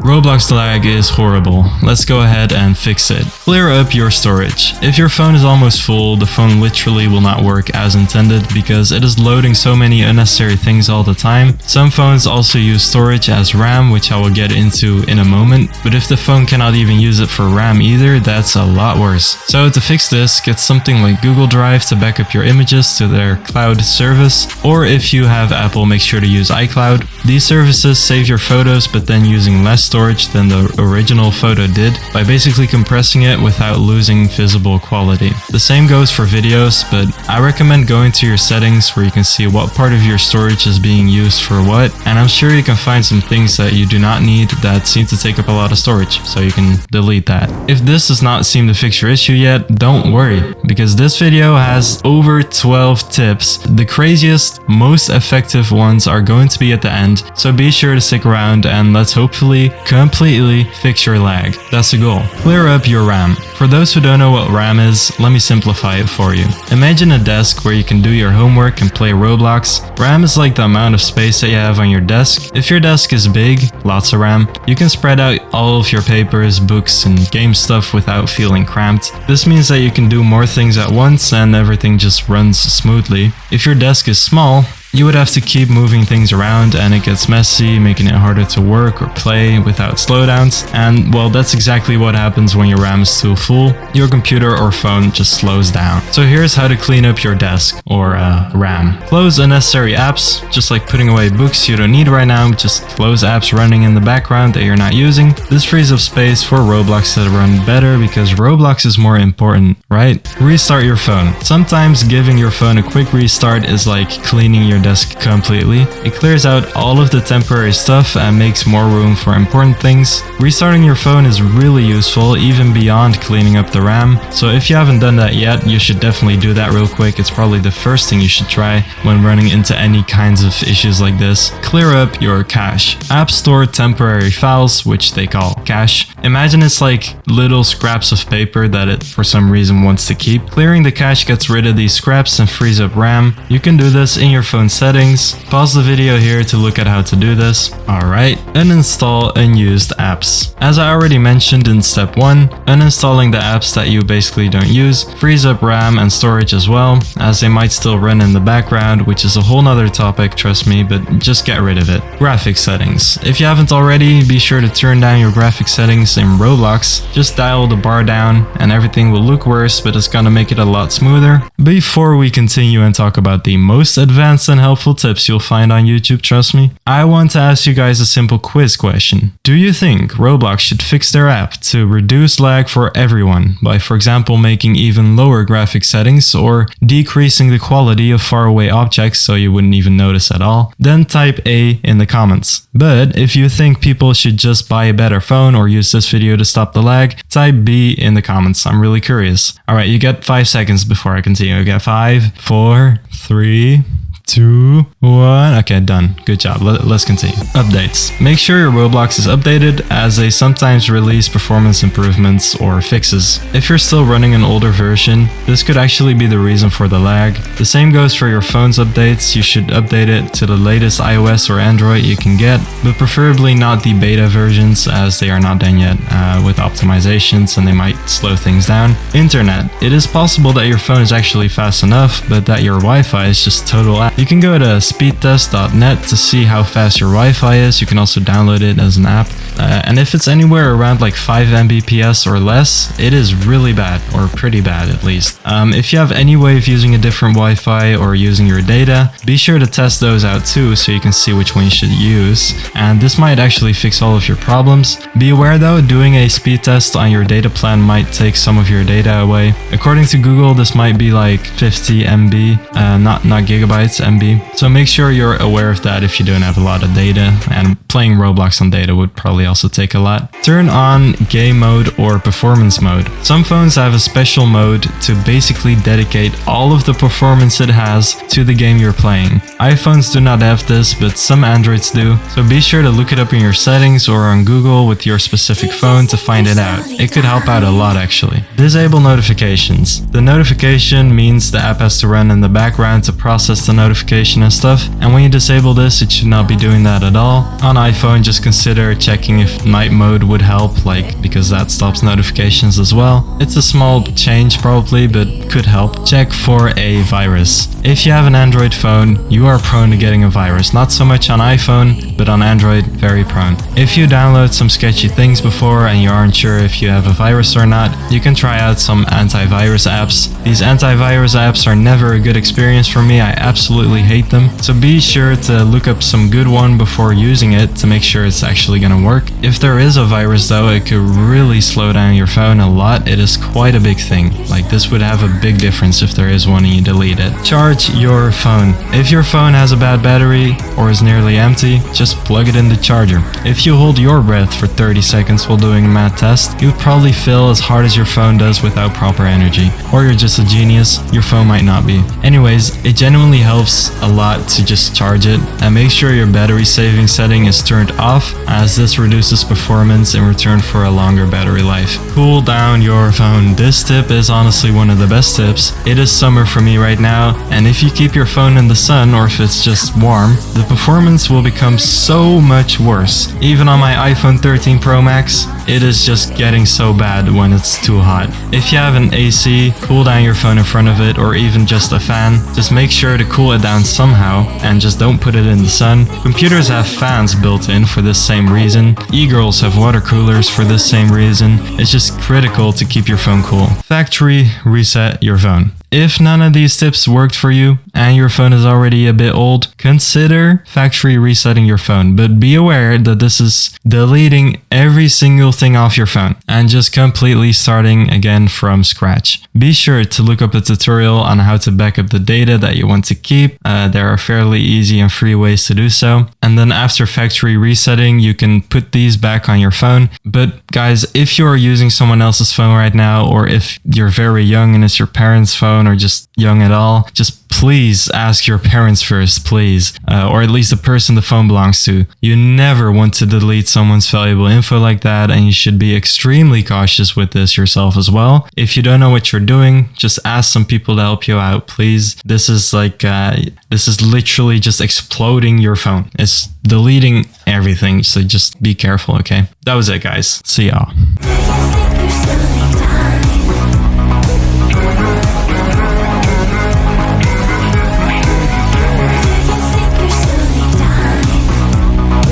Roblox lag is horrible. Let's go ahead and fix it. Clear up your storage. If your phone is almost full, the phone literally will not work as intended because it is loading so many unnecessary things all the time. Some phones also use storage as RAM, which I will get into in a moment, but if the phone cannot even use it for RAM either, that's a lot worse. So to fix this, get something like Google Drive to back up your images to their cloud service, or if you have Apple, make sure to use iCloud. These services save your photos but then using less storage than the original photo did by basically compressing it without losing visible quality. The same goes for videos, but I recommend going to your settings where you can see what part of your storage is being used for what, and I'm sure you can find some things that you do not need that seem to take up a lot of storage, so you can delete that. If this does not seem to fix your issue yet, don't worry, because this video has over 12 tips. The craziest, most effective ones are going to be at the end, so be sure to stick around and let's hopefully completely fix your lag. That's the goal. Clear up your RAM. For those who don't know what RAM is, let me simplify it for you. Imagine a desk where you can do your homework and play Roblox. RAM is like the amount of space that you have on your desk. If your desk is big, lots of RAM, you can spread out all of your papers, books, and game stuff without feeling cramped. This means that you can do more things at once and everything just runs smoothly. If your desk is small, you would have to keep moving things around and it gets messy, making it harder to work or play without slowdowns. And well, that's exactly what happens when your RAM is too full. Your computer or phone just slows down. So here's how to clean up your desk or RAM. Close unnecessary apps, just like putting away books you don't need right now. Just close apps running in the background that you're not using. This frees up space for Roblox to run better because Roblox is more important, right? Restart your phone. Sometimes giving your phone a quick restart is like cleaning your desk completely. It clears out all of the temporary stuff and makes more room for important things. Restarting your phone is really useful, even beyond cleaning up the RAM. So if you haven't done that yet, you should definitely do that real quick. It's probably the first thing you should try when running into any kinds of issues like this. Clear up your cache. Apps store temporary files, which they call cache. Imagine it's like little scraps of paper that it for some reason wants to keep. Clearing the cache gets rid of these scraps and frees up RAM. You can do this in your phone settings. Pause the video here to look at how to do this. Alright, uninstall unused apps. As I already mentioned in step 1, uninstalling the apps that you basically don't use frees up RAM and storage as well, as they might still run in the background, which is a whole nother topic, trust me, but just get rid of it. Graphics settings. If you haven't already, be sure to turn down your graphics settings in Roblox. Just dial the bar down and everything will look worse, but it's gonna make it a lot smoother. Before we continue and talk about the most advanced and helpful tips you'll find on YouTube, trust me, I want to ask you guys a simple quiz question. Do you think Roblox should fix their app to reduce lag for everyone by, for example, making even lower graphic settings or decreasing the quality of faraway objects so you wouldn't even notice at all? Then type A in the comments. But if you think people should just buy a better phone or use this video to stop the lag, type B in the comments. I'm really curious. Alright, you get 5 seconds before I continue. You get 5, 4, 3, 2, 1. Okay, done. Good job. Let's continue. Updates. Make sure your Roblox is updated, as they sometimes release performance improvements or fixes. If you're still running an older version, this could actually be the reason for the lag. The same goes for your phone's updates. You should update it to the latest iOS or Android you can get, but preferably not the beta versions, as they are not done yet with optimizations and they might slow things down. Internet. It is possible that your phone is actually fast enough, but that your Wi-Fi is just total ass. You can go to speedtest.net to see how fast your Wi-Fi is. You can also download it as an app. And if it's anywhere around like 5 Mbps or less, it is really bad, or pretty bad at least. If you have any way of using a different Wi-Fi or using your data, be sure to test those out too so you can see which one you should use. And this might actually fix all of your problems. Be aware though, doing a speed test on your data plan might take some of your data away. According to Google, this might be like 50 MB, not gigabytes, MB. So make sure you're aware of that if you don't have a lot of data, and playing Roblox on data would probably also take a lot. Turn on game mode or performance mode. Some phones have a special mode to basically dedicate all of the performance it has to the game you're playing. iPhones do not have this, but some Androids do, so be sure to look it up in your settings or on Google with your specific phone to find it out. It could help out a lot actually. Disable notifications. The notification means the app has to run in the background to process the notification notification and stuff. And when you disable this, it should not be doing that at all. On iPhone, just consider checking if night mode would help, like, because that stops notifications as well. It's a small change probably, but could help. Check for a virus. If you have an Android phone, you are prone to getting a virus. Not so much on iPhone, but on Android, very prone. If you download some sketchy things before and you aren't sure if you have a virus or not, you can try out some antivirus apps. These antivirus apps are never a good experience for me. I absolutely hate them. So be sure to look up some good one before using it to make sure it's actually gonna work. If there is a virus though, it could really slow down your phone a lot. It is quite a big thing. Like, this would have a big difference if there is one and you delete it. Charge your phone. If your phone has a bad battery or is nearly empty, just plug it in the charger. If you hold your breath for 30 seconds while doing a math test, you would probably feel as hard as your phone does without proper energy. Or you're just a genius, your phone might not be. Anyways, it genuinely helps a lot to just charge it, and make sure your battery saving setting is turned off, as this reduces performance in return for a longer battery life. Cool down your phone. This tip is honestly one of the best tips. It is summer for me right now, and if you keep your phone in the sun or if it's just warm, the performance will become so much worse. Even on my iPhone 13 Pro Max, it is just getting so bad when it's too hot. If you have an AC, cool down your phone in front of it, or even just a fan. Just make sure to cool it down somehow, and just don't put it in the sun. Computers have fans built in for this same reason. E-girls have water coolers for this same reason. It's just critical to keep your phone cool. Factory reset your phone. If none of these tips worked for you and your phone is already a bit old, consider factory resetting your phone. But be aware that this is deleting every single thing off your phone and just completely starting again from scratch. Be sure to look up a tutorial on how to back up the data that you want to keep. There are fairly easy and free ways to do so. And then after factory resetting, you can put these back on your phone. But guys, if you're using someone else's phone right now, or if you're very young and it's your parents' phone, or just young at all, just please ask your parents first, please, or at least the person the phone belongs to. You never want to delete someone's valuable info like that, and you should be extremely cautious with this yourself as well. If you don't know what you're doing, just ask some people to help you out, please. This is like, this is literally just exploding your phone. It's deleting everything, so just be careful, okay? That was it, guys. See y'all.